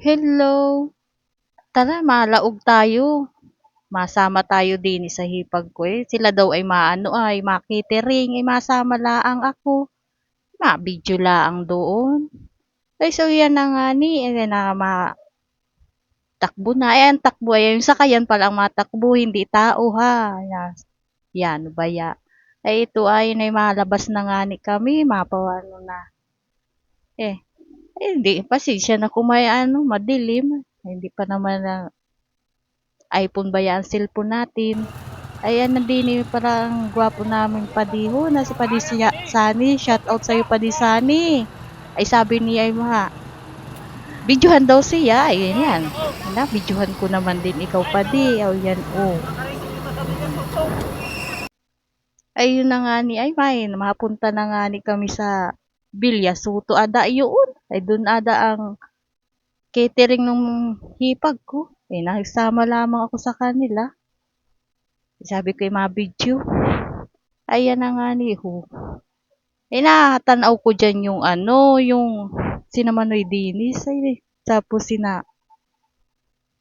Hello, tara malaog tayo. Masama tayo din sa hipag ko eh. Sila daw ay maano ay makitering ay masama laang ako. Ma-video laang doon. Ay so yan na nga ni na matakbo na. Ayan takbo ay yung sakayan palang matakbo hindi tao ha. Yan baya. Ay ito ay malabas na nga ni kami mapawano na. Eh, hindi pasensya na kung may madilim. Hindi pa naman na iPhone ba yan, cellphone natin. Ayan, nandini parang gwapo namin padiho na si Padi Sani. Shout out sa'yo Padi Sani. Ay sabi niya ay mga, videohan daw siya. Ayan yan. Na, videohan ko naman din ikaw Padi. O yan, oh. Ayun na nga ni, ay may, mapunta na nga ni kami sa Bilya Soto. Ada yun. Ay dun ada ang catering ng hipag ko. Eh, nagsama lamang ako sa kanila. Sabi ko, ma-video. Ayan na nga ni Ho. Eh, nakatanaw ko dyan yung yung sina Manoy Dinis. Ay, tapos sina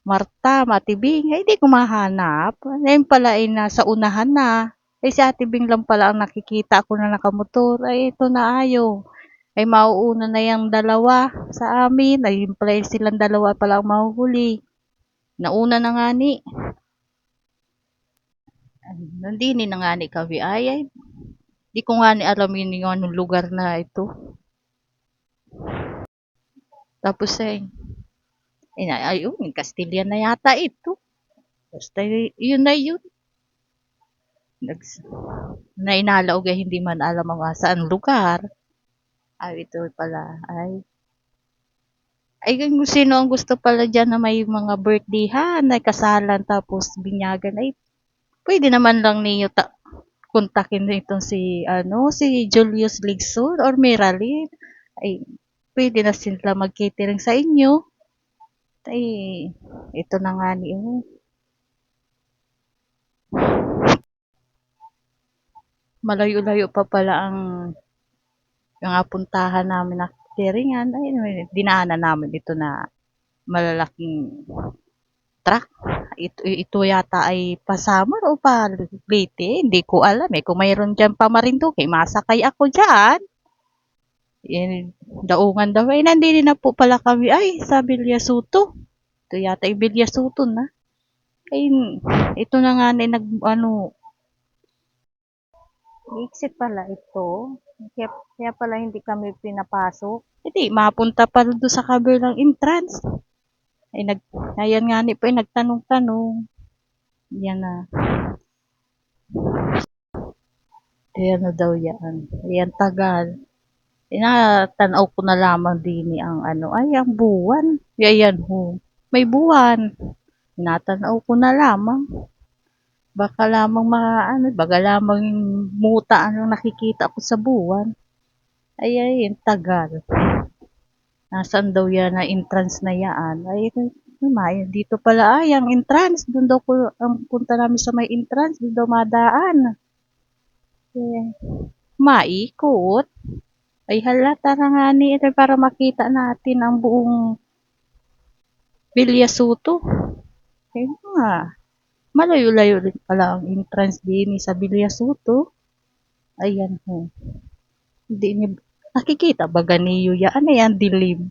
Marta, Matibing. Ay, hindi ko mahanap. Ayun pala ay nasa unahan na. Ay, si Ate Bing lang pala ang nakikita ko na nakamotor. Ay, ito na ayo. Ay, mauuna na yung dalawa sa amin. Ay, yun pala silang dalawa pala ang mahuhuli. Nauna na nga ni. Nandini na nga ni kami. Ay, di ko nga ni alam yun yung anong lugar na ito. Tapos ayun, Castilian na yata ito. Basta yun na yun. Nainalaog ay hindi man alam ang saan lugar. Ay, ito pala. Ay, kung sino ang gusto pala dyan na may mga birthdayhan, na kasalan, tapos binyagan, ay, pwede naman lang niyo kontakin itong si Julius Ligson or Miraline. Ay, pwede na sila mag-catering sa inyo. Ay, ito na nga ni malayo-layo pa pala yung puntahan namin na cateringan. Ay, dinaanan namin ito na malalaking truck. Ito yata ay Pasamar o Leyte. Hindi ko alam eh. Kung mayroon dyan pa Marinduque, masakay ako dyan. Daungan daw. Ay, nandito na po pala kami. Ay, sa Bilyasuto. Ito yata yung Bilyasuto na. Ay, ito na nga na exit pala ito. Kaya pala hindi kami pinapasok. Hindi, mapunta pa doon sa kabilang entrance. Ay, ayan nga ni po, ay nagtanong-tanong. Yan na. Ayan na daw yan. Ayan, tagal. Tinatanaw ko na lamang din ang ay, ang buwan. Ayan ho. May buwan. Tinatanaw ko na lamang. Baka lamang baka lamang muta ang nakikita ko sa buwan. Ay, tagal. Nasaan daw yan na entrance na yan? Ay, dito pala ay, ang entrance. Doon daw ko, ang punta namin sa may entrance. Doon daw madaan. Eh, maikot. Ay, hala, tara nga ni, ito para makita natin ang buong Bilyasuto. Ay, nga. Malayo-layo rin pala ang entrance din sa Bilyasuto. Ayan ho. Hindi niyo, nakikita ba ganiyo yan? Ano yan, dilim?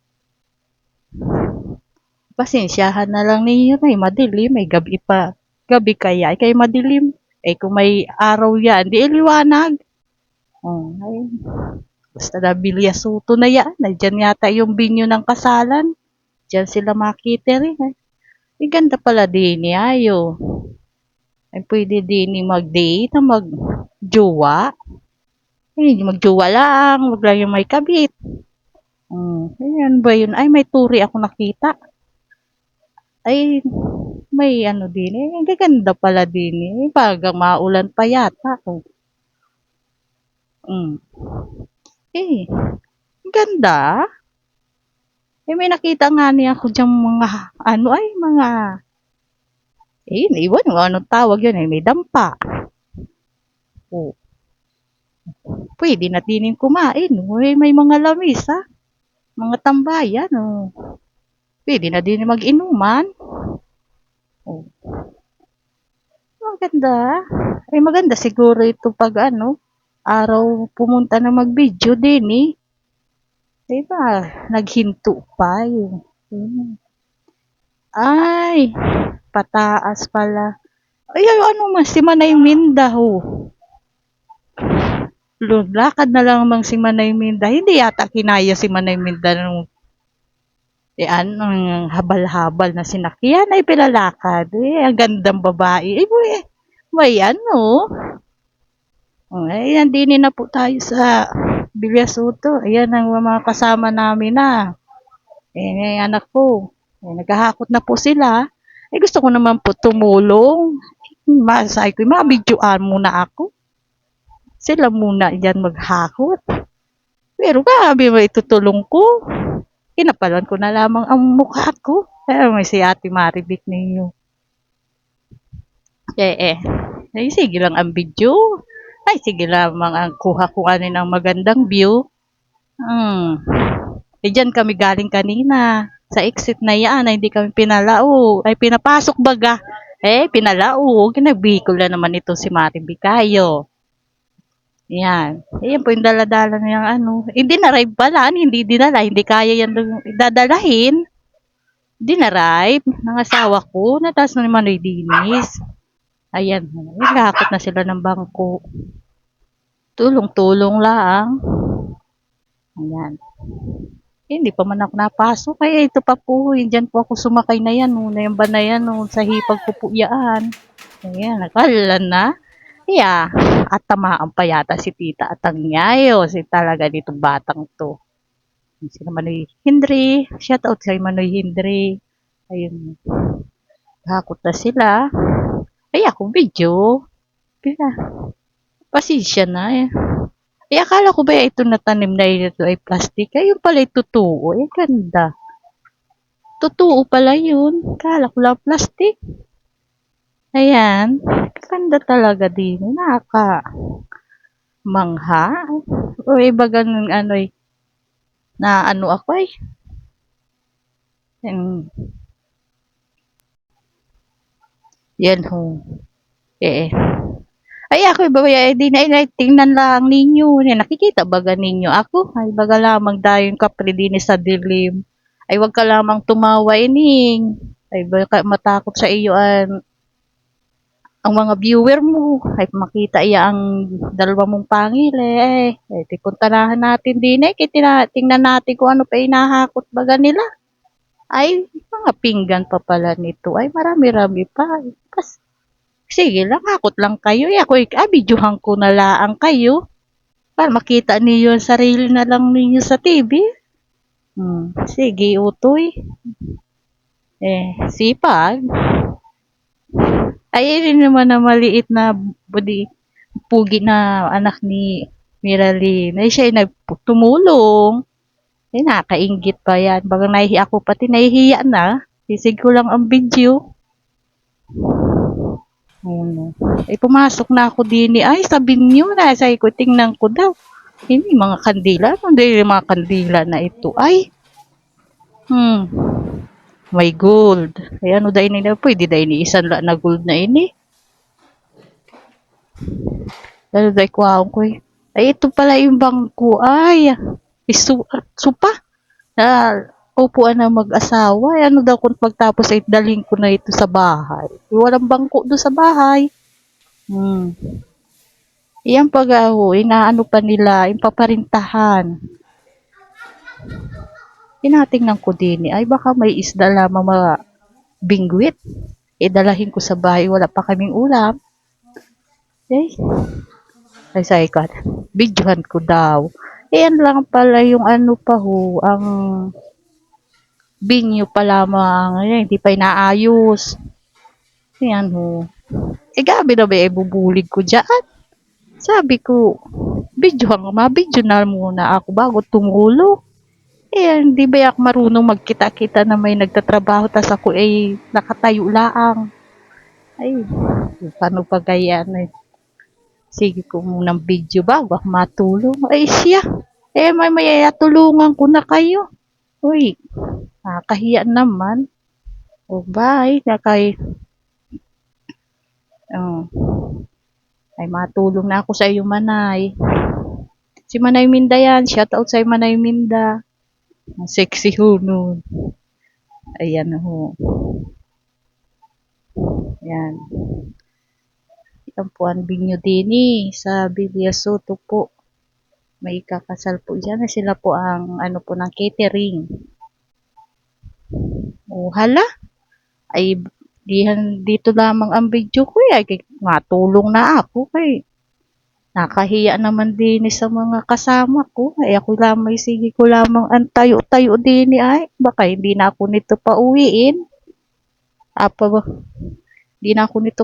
Pasensyahan na lang ninyo na madilim, may gabi pa. Gabi kaya, ay madilim. Eh kung may araw yan, di liwanag. Ay, basta na Bilyasuto na yan. Diyan yata yung binyo ng kasalan. Diyan sila makitering. Ay, ganda pala din ayo. Ay, pwede din mag-date, mag-jowa. Ay, mag-jowa lang. Wag lang yung may kabit. Ayan ba yun? Ay, may turi ako nakita. Ay, may din eh. Ang gaganda pala din eh. Bagang maulan pa yata. Eh, ganda. Eh, may nakita nga niya ako diyang mga, mga, iwan mo anong tawag yun eh. May dampa. Oh. Pwede na dinin kumain. May mga lamis ha. Mga tambayan. Pwede na din mag-inuman. Oh, maganda. Ay maganda siguro ito pag araw pumunta na mag-video din eh. Diba? Naghinto pa yun. Ay, pataas pala. Ay, man, si Manay Minda ho. Lakad na lang mang si Manay Minda. Hindi yata kinaya si Manay Minda nung ang habal-habal na sinakyan ay pilalakad. Ang gandang babae. May Ayan, dinin na po tayo sa Bilyasuto. Ayan ang mga kasama namin na. Yung anak ko. Naghahakot na po sila. Gusto ko naman po tumulong. Masay ko, mabidyoan muna ako. Sila muna dyan maghakot. Pero grabe may itutulong ko. Kinapalan ko na lamang ang mukha ko. May si Ate Maribik ninyo. Ay, sige lang ang video. Ay, sige lamang ang kuha ko ng magandang view. Diyan kami galing kanina. Sa exit na yan, ay hindi kami pinalao. Ay, pinapasok baga. Pinalao. Kinabikol na naman ito si Maribik kayo. Yan. Ayan po yung daladala niyang Hindi na-rive pala. Hindi dinala. Hindi kaya yan dadalahin. Hindi na-rive. Ng asawa ko. Natas na ni Manoy Dinis. Ayan. Nagkakot na sila ng bangko. Tulong-tulong lang. Ayan. Hindi pa man ako napasok. Kaya ito pa po. Diyan po ako sumakay na yan. Yung ba na yan. Sa hipag ko po yan. Ayan. Nakalan na. Yeah, at tamaan pa yata si Tita at ang nyayo. Talaga ditong batang to. Si Manoy Hindri. Shout out kay Manoy Hindri. Ayun. Hakot na sila. Ay, ako video. Pasensya na eh. Akala ko ba ito natanim na ito ay plastic? Ayun pala ito totoo. Ganda. Totoo pala yun. Akala ko lang plastic. Ayan. Ganda talaga din. Mangha. O iba ganun na ako ay. Yan ho. Ay ako iba di na tingnan lang ninyo. Nakikita baga ninyo ako? Ay baga lamang dayon kapre din sa dilim. Ay wag ka lamang tumawa ining. Ay baka matakot sa iyo ang mga viewer mo ay makita iya ang dalawa mong pangil puntahan natin din tingnan natin kung ano pa inahakot baga nila. Ay, mga pinggan pa pala nito. Ay, marami-rami pa. Sige lang, hakot lang kayo. Ako, videohan ko na lang kayo. Para makita niyo yung sarili na lang ninyo sa TV. Sige, utoy. Sipag. Ay, rin naman na maliit na pugi na anak ni Miraline. Ay, siya ay nagtumulong. Nakainggit pa yan. Bagang nahihiya ako pati, nahihiya na. Sisig ko lang ang video. Pumasok na ako din. Ay, sabihin nyo na. Sabi ko, tingnan ko daw. Hindi, mga kandila. Hindi, mga kandila na ito. Ay, may gold. Ay, ano dahil nila? Pwede dahil ni isang na gold na ini. Ano dahil kuhaon ko eh. Ay, ito pala yung bangko. Ay, supa. Upuan ng mag-asawa. Ano daw kung pagtapos ay daling ko na ito sa bahay. Walang bangko doon sa bahay. Iyan pag inaano pa nila, yung paparintahan. Tinatingnan ko din ay baka may isda lamang mga bingwit. Dalahin ko sa bahay, wala pa kaming ulam. Ay sabi ko, videohan ko daw. Yan lang pala yung ang binyo pa lamang. Hindi pa inaayos. Yan ho. Gabi na ba bubulig ko dyan? Sabi ko, mabidyo na muna ako bago tumulo. Hindi ba ako marunong magkita-kita na may nagtatrabaho tas ako nakatayo laang. Ay, paano pa ganyan sige ko munang video bago ako matulong. Ay siya, may tulungan ko na kayo. Uy, Nakakahiya naman. O bye, ay matulong na ako sa iyo, Manay. Si Manay Minda yan. Shout out sa Manay Minda. Ang sexy ho nun. Ayan ho. Yan. Yan po ang binyo din sa Villa Soto po. May kakasal po dyan. Sila po ang ano po ng catering. O hala. Ay dito lamang ang video ko. Ay matulong na ako. Kay nakahiya naman din sa mga kasama ko. Ay ako lamang, sige ko lamang ang tayo-tayo din ay. Baka hindi na ako nito pauwiin. Apa ba? Hindi na ako nito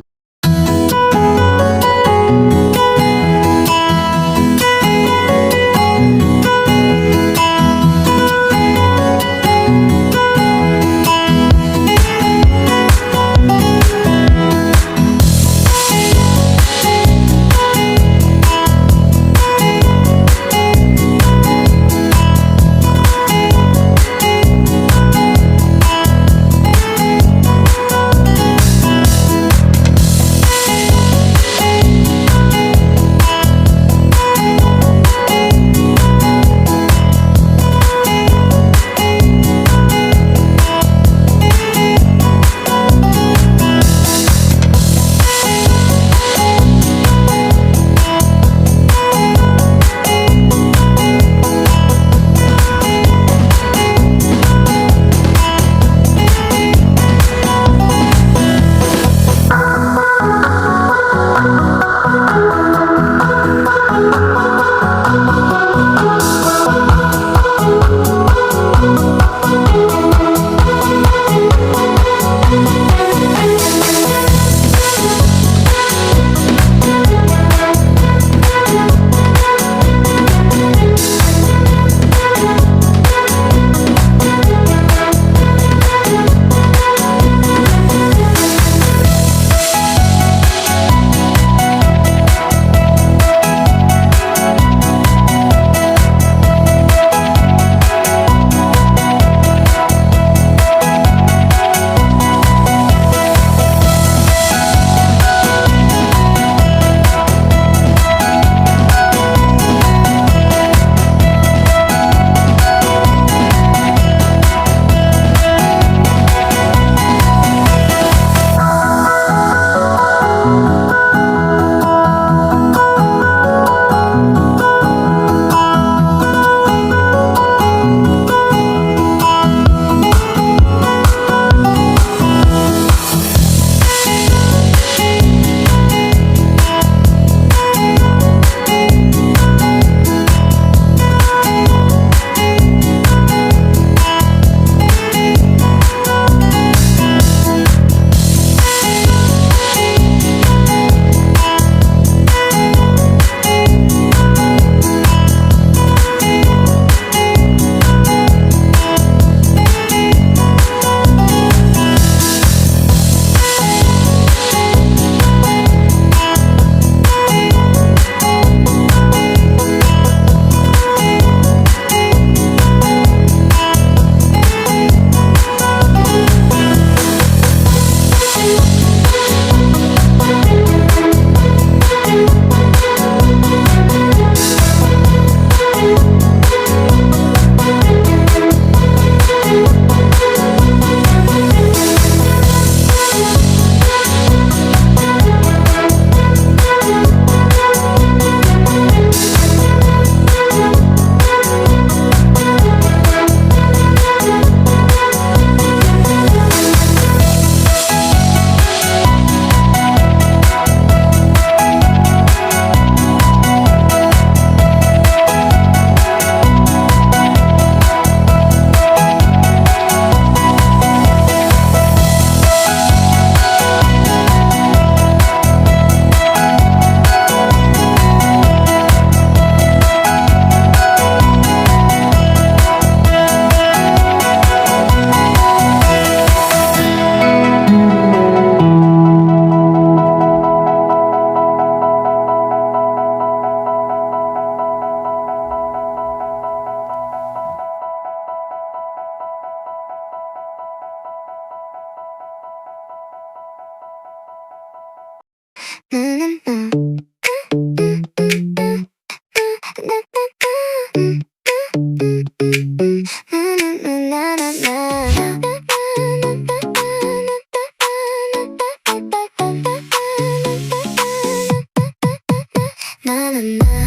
Na na na